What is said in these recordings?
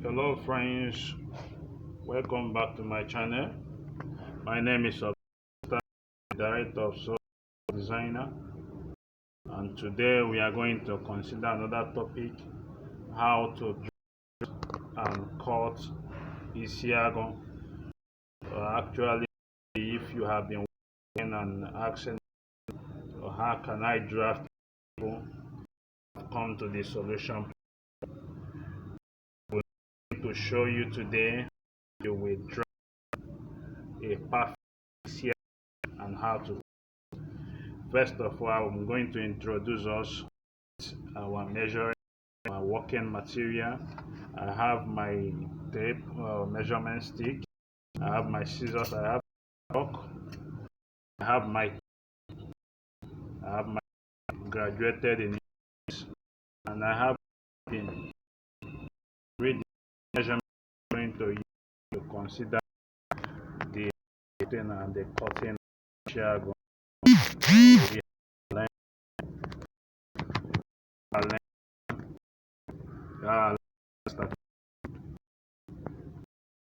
Hello friends, welcome back to my channel. My name is Director of Social Designer, and today we are going to consider another topic: how to draw and cut ISIAGU. Actually, if you have been working an accent, or how can I draft people, come to the solution. We're going to show you today you will draw a perfect ISIAGU and how to. First of all, I'm going to introduce us our measuring, our working material. I have my tape measurement stick, I have my scissors, I have chalk, I have my graduated in English, and I have in read measurement to use to consider the cutting and the cutting ISIAGU.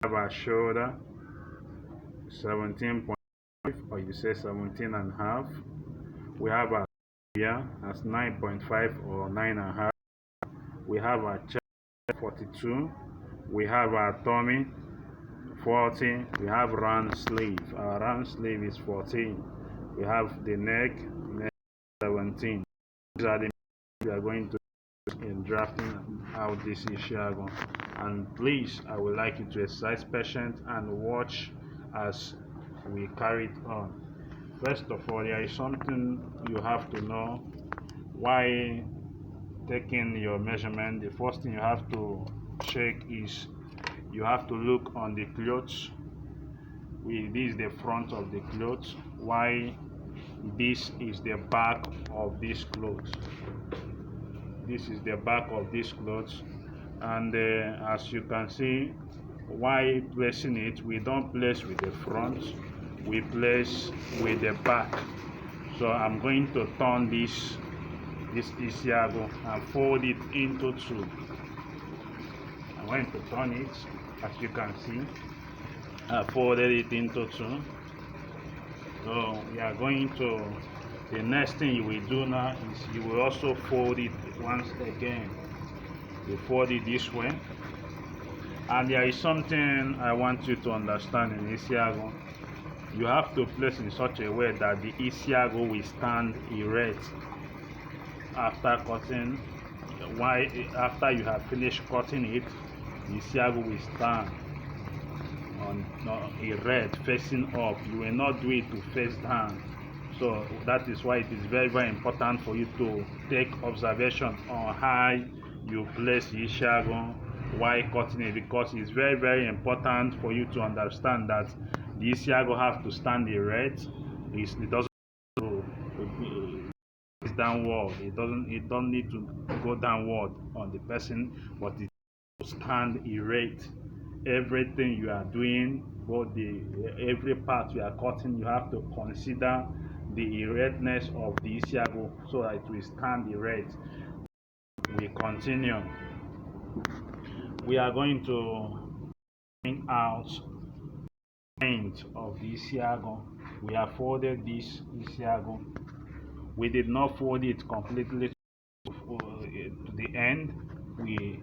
Have our shoulder 17.5, or you say 17 and a half. We have our here as 9.5 or 9.5. We have our chest 42. We have our tummy 40. We have round sleeve. Our round sleeve is 14. We have the neck 17. These are the we are going to in drafting out this ISIAGU. And please, I would like you to exercise patience and watch as we carry it on. First of all, there is something you have to know. Why taking your measurement, the first thing you have to check is you have to look on the clothes. This is the front of the clothes. Why this is the back of this clothes. This is the back of this clothes, and as you can see, while placing it, we don't place with the front, we place with the back. So I'm going to turn this ISIAGU and fold it into two. I'm going to turn it, as you can see. I folded it into two. So we are going to, the next thing you will do now is you will also fold it once again. You fold it this way. And there is something I want you to understand in ISIAGU. You have to place in such a way that the ISIAGU will stand erect after cutting. After you have finished cutting it, the ISIAGU will stand on erect, facing up. You will not do it to face down. So that is why it is very, very important for you to take observation on how you place the ISIAGU while cutting it, because it's very, very important for you to understand that the ISIAGU have to stand erect. It doesn't go downward. It don't need to go downward on the person, but it to stand erect. Everything you are doing, both every part you are cutting, you have to consider the erectness of the ISIAGU so that it will stand erect. We continue. We are going to bring out end of the ISIAGU. We have folded this ISIAGU. We did not fold it completely to the end. We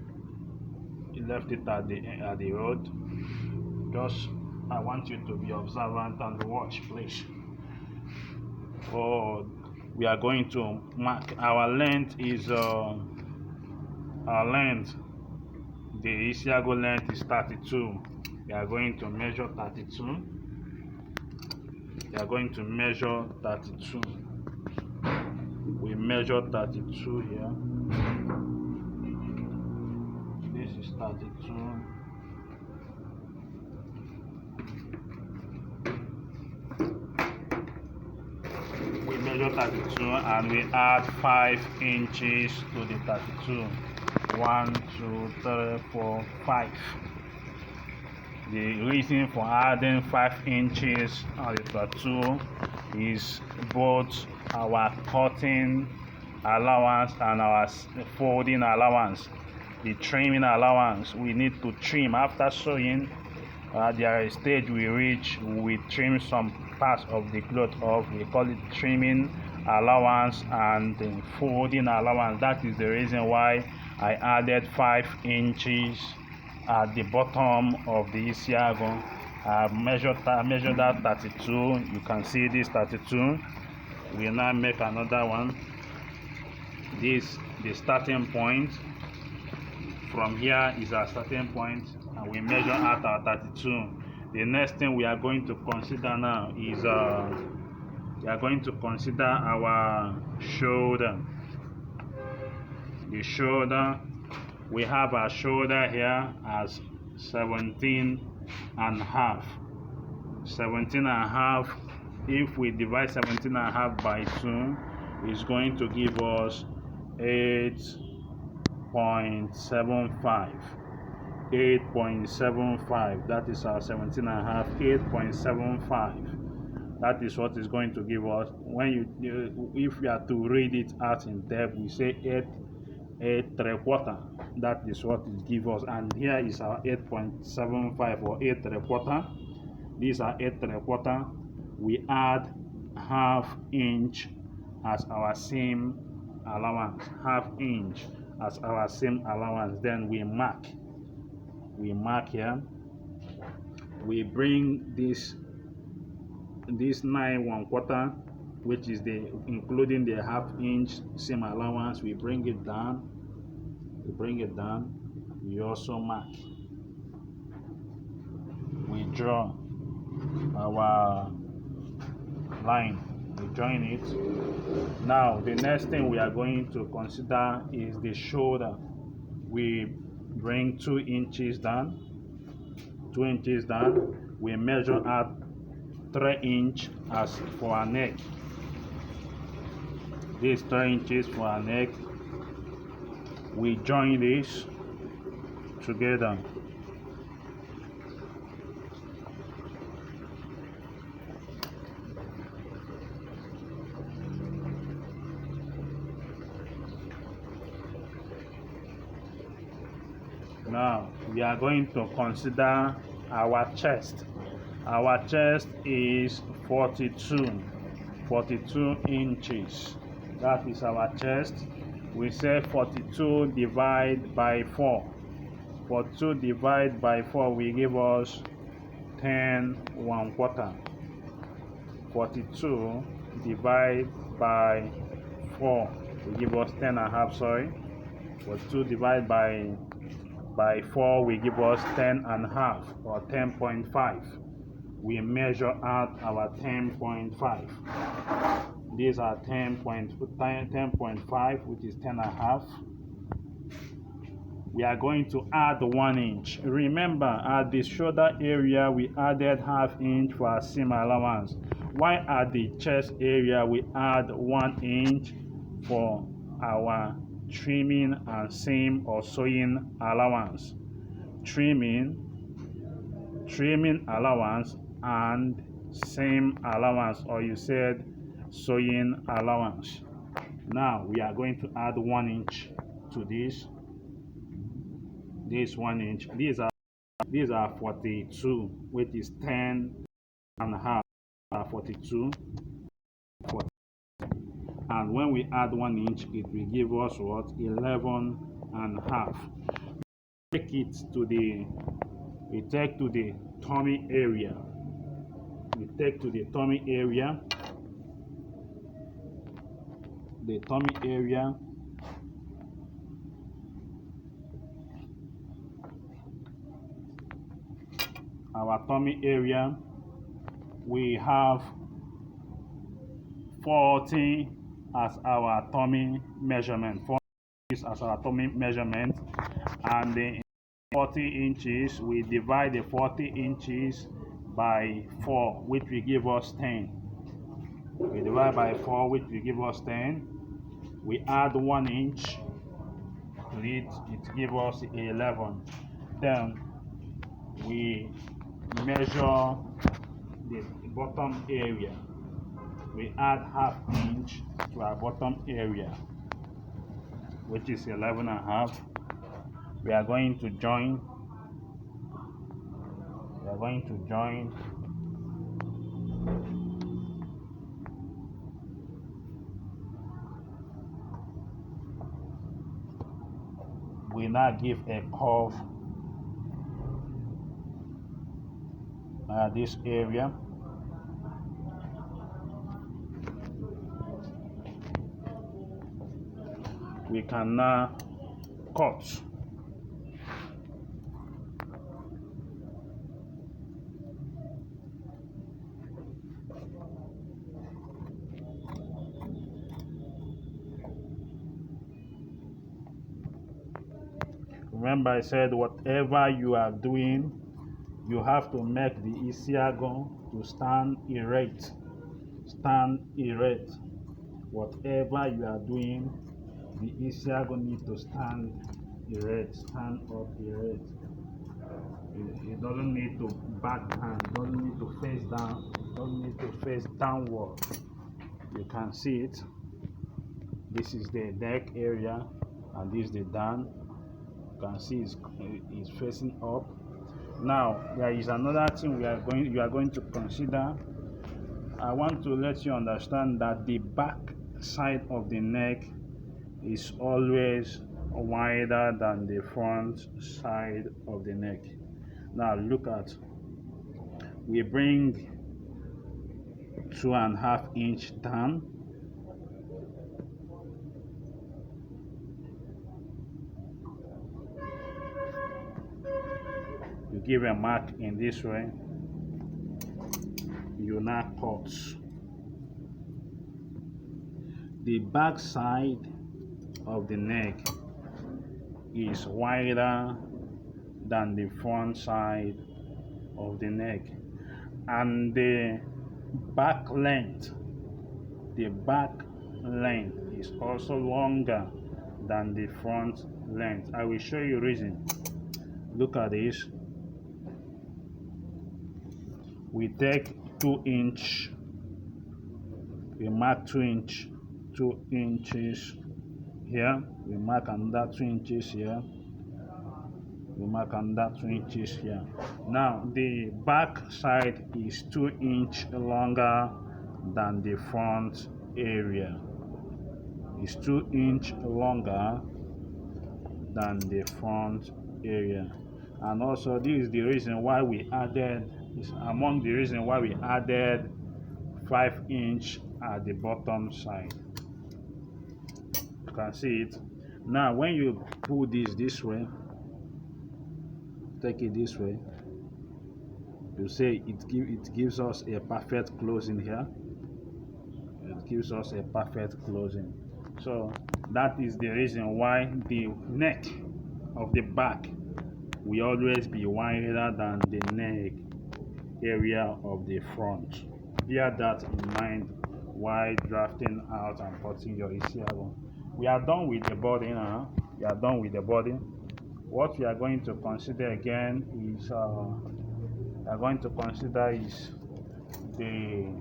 left it at the road. Just I want you to be observant and watch, please. We are going to mark our length is our length. The ISIAGU length is 32. We are going to measure 32. We are going to measure 32. We measure 32 here. This is 32. We measure 32 and we add 5 inches to the 32. 1, 2, 3, 4, 5. The reason for adding 5 inches on the 32 is both our cutting allowance and our folding allowance. the trimming allowance. We need to trim after sewing. There is a stage we reach, we trim some parts of the cloth off. We call it trimming allowance and folding allowance. That is the reason why I added 5 inches at the bottom of the ISIAGU. I measured that 32. You can see this 32. We now make another one. This the starting point. From here is our starting point, and we measure out our 32. The next thing we are going to consider now is we are going to consider our shoulder. The shoulder, we have our shoulder here as 17 and a half. 17 and a half. If we divide 17 and a half by 2, is going to give us 8.75. 8.75. That is our 17 and a half. 8.75. That is what is going to give us. When if we are to read it out in depth, we say 8 3/4. That is what it gives us. And here is our 8.75 or 8 3/4. These are 8 3/4. We add ½ inch as our seam allowance. ½ inch as our seam allowance. Then we mark. We mark here. We bring this 9 1/4, which is including the ½ inch seam allowance. We bring it down. We bring it down. We also mark. We draw our line. We join it. Now the next thing we are going to consider is the shoulder. We bring 2 inches down. 2 inches down. We measure out 3 inches as for our neck. This 3 inches for our neck. We join this together. Now we are going to consider our chest. Our chest is 42 inches. That is our chest. We say 42 divided by 4. 42 divided by 4 will give us 10 1/4. 42 divided by 4 will give us 10 and a half. Sorry. 42 divided by 4 will give us 10 and a half or 10.5. We measure out our 10.5. These are 10.5, which is 10 and a half. We are going to add 1 inch. Remember, at the shoulder area, we added ½ inch for our seam allowance. While at the chest area, we add 1 inch for our trimming and seam or sewing allowance. Trimming allowance and seam allowance, or you said sewing allowance. Now we are going to add 1 inch to this 1 inch. These are 42, which is 10 and a half. 42, and when we add 1 inch, it will give us what? 11 and a half. We take to the tummy area. We take to the tummy area. The tummy area. Our tummy area, we have 40 as our tummy measurement. 40 inches as our tummy measurement, and the 40 inches, we divide the 40 inches by 4, which will give us 10. We divide by 4, which will give us 10. We add 1 inch to it, it gives us 11. Then we measure the bottom area. We add ½ inch to our bottom area, which is 11 and a half. We are going to join. We are going to join. We now give a curve at this area. We can now cut. Remember, I said whatever you are doing, you have to make the ISIAGU to stand erect. Stand erect. Whatever you are doing, the ISIAGU need to stand erect. Stand up erect. It doesn't need to backhand. It doesn't need to face down. It doesn't need to face downward. You can see it. This is the neck area, and this is the down. You can see it's facing up. Now there is another thing you are going to consider. I want to let you understand that the back side of the neck is always wider than the front side of the neck. Now look at, we bring 2.5 inch down. You give a mark in this way. You now cut. The back side of the neck is wider than the front side of the neck, and the back length is also longer than the front length. I will show you reason. Look at this. We take 2 inch, we mark 2 inches here, we mark another 2 inches here, we mark another 2 inches here. Now the back side is 2 inch longer than the front area. It's 2 inch longer than the front area. And also this is the reason why we added, is among the reasons why we added 5 inch at the bottom side. You can see it. Now when you pull this way, take it this way, you say it gives us a perfect closing here. It gives us a perfect closing. So that is the reason why the neck of the back will always be wider than the neck area of the front. Bear that in mind while drafting out and cutting your ISIAGU. We are done with the body now. We are done with the body. What we are going to consider again is the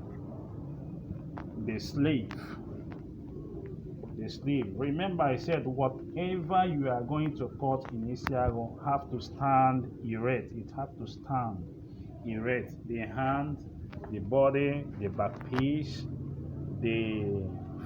sleeve. The sleeve. Remember, I said whatever you are going to cut in ISIAGU have to stand erect. It has to stand erect. The hand, the body, the back piece, the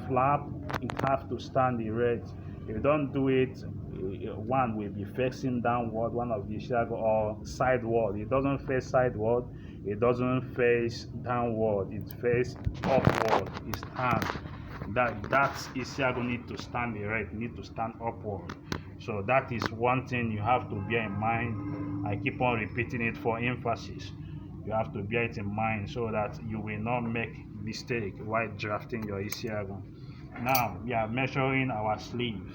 flap, it has to stand erect. If you don't do it, one will be facing downward, one of the ISIAGU, or sideward. It doesn't face sideward, it doesn't face downward, it faces upward. It stands. That ISIAGU need to stand erect, need to stand upward. So that is one thing you have to bear in mind. I keep on repeating it for emphasis. You have to bear it in mind so that you will not make mistake while drafting your ISIAGU. Now we are measuring our sleeve.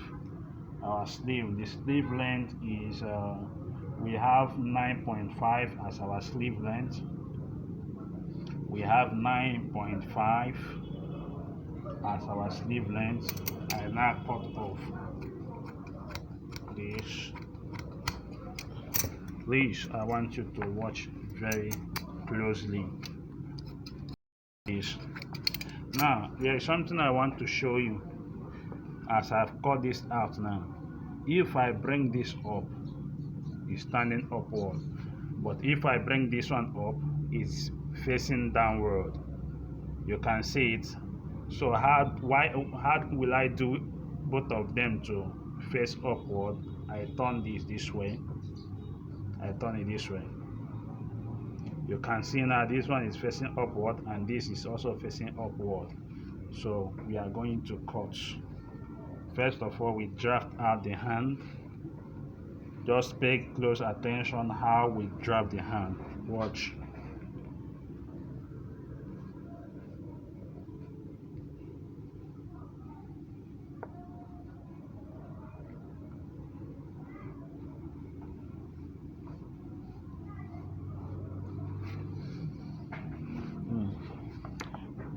The sleeve length is we have 9.5 as our sleeve length. We have 9.5 as our sleeve length. I now cut off this. Please, I want you to watch very closely. This. Now there is something I want to show you as I've cut this out now. If I bring this up, is standing upward. But if I bring this one up, it's facing downward. You can see it. So how will I do both of them to face upward? I turn this way. I turn it this way. You can see now this one is facing upward and this is also facing upward. So we are going to cut. First of all, we draft out the hand. Just pay close attention how we draft the hand. Watch.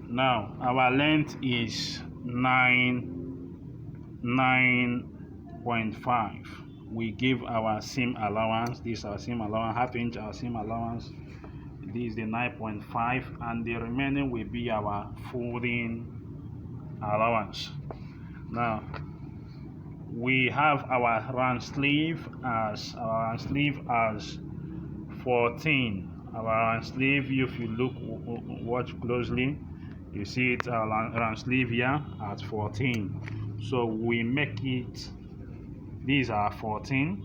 Now our length is 9.5. We give our seam allowance. This is our seam allowance, half inch our seam allowance. This is the 9.5, and the remaining will be our folding allowance. Now we have our round sleeve as 14. Our round sleeve, if you watch closely, you see it round sleeve here at 14. So we make it, these are 14.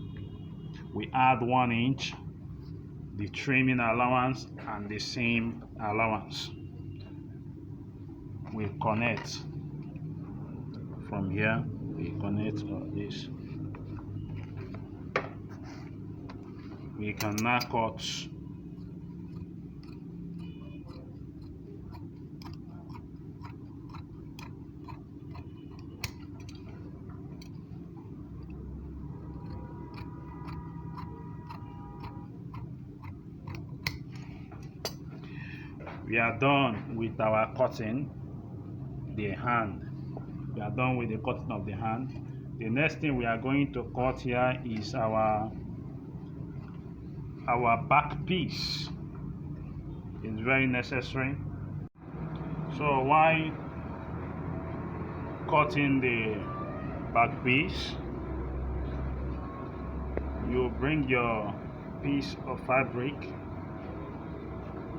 We add 1 inch, the trimming allowance and the seam allowance. We connect from here. We connect this. We can now cut. We are done with our cutting the hand. We are done with the cutting of the hand. The next thing we are going to cut here is our back piece. It's very necessary. So while cutting the back piece, you bring your piece of fabric.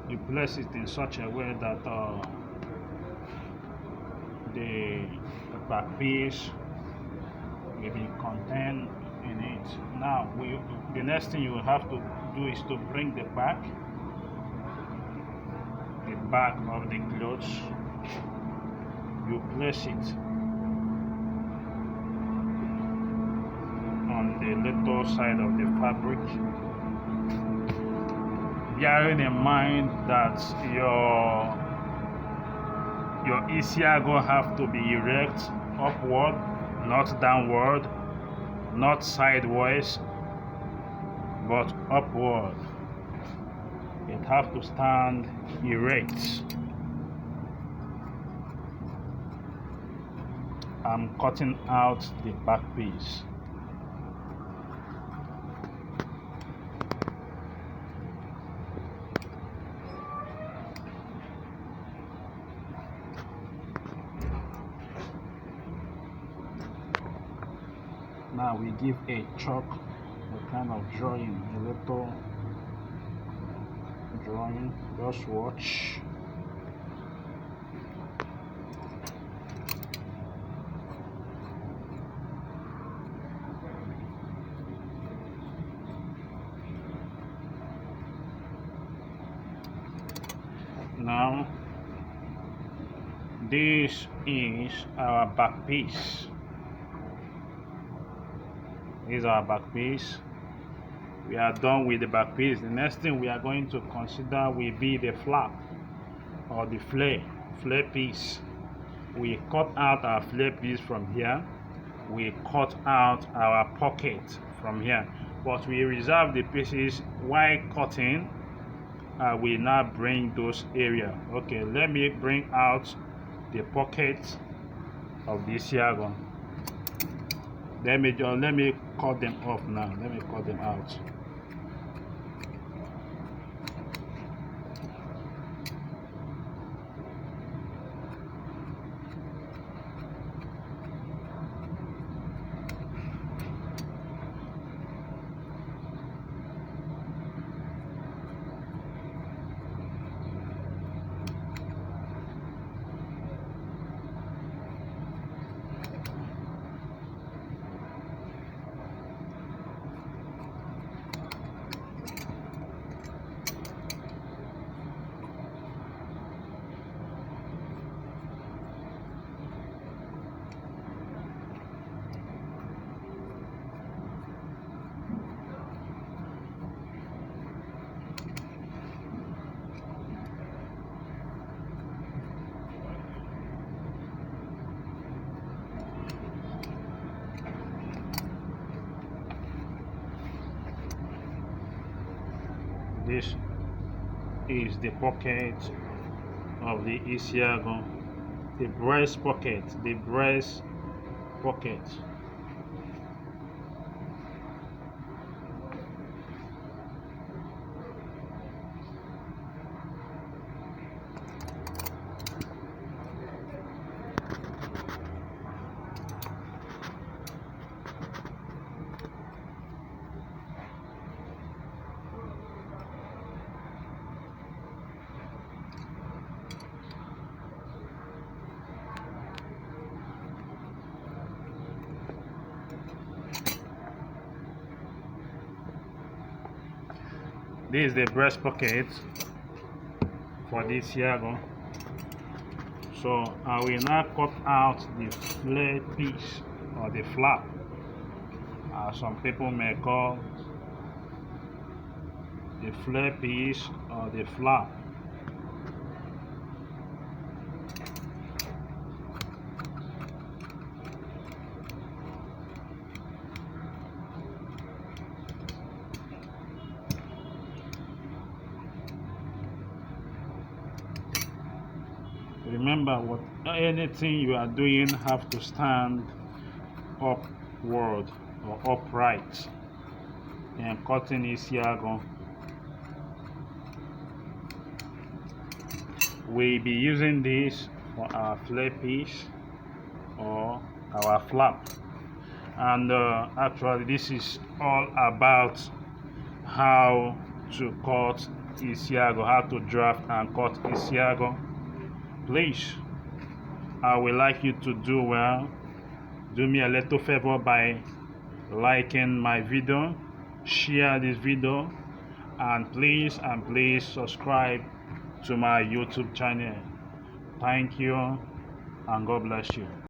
You place it in such a way that the back piece will be contained in it. Now the next thing you will have to do is to bring the back of the clothes. You place it on the little side of the fabric, bearing in mind that your ISIAGU have to be erect, upward, not downward, not sideways, but upward. It have to stand erect. I'm cutting out the back piece. Now we give a chalk, a kind of drawing, a little drawing. Just watch. Now this is our back piece. This is our back piece. We are done with the back piece. The next thing we are going to consider will be the flap or the flare piece. We cut out our flare piece from here. We cut out our pocket from here, but we reserve the pieces while cutting. We now bring those areas. Okay, let me bring out the pocket of this ISIAGU. Let me cut them off now. Let me cut them out. This is the pocket of the ISIAGU, the breast pocket, This is the breast pocket for this ISIAGU. So I will now cut out the flare piece or the flap, as some people may call the flare piece or the flap. Remember, anything you are doing have to stand upward or upright. And cutting ISIAGU, we'll be using this for our flare piece or our flap. And actually, this is all about how to cut ISIAGU, how to draft and cut ISIAGU. Please, I would like you to do well. Do me a little favor by liking my video, share this video, and please subscribe to my YouTube channel. Thank you, and God bless you.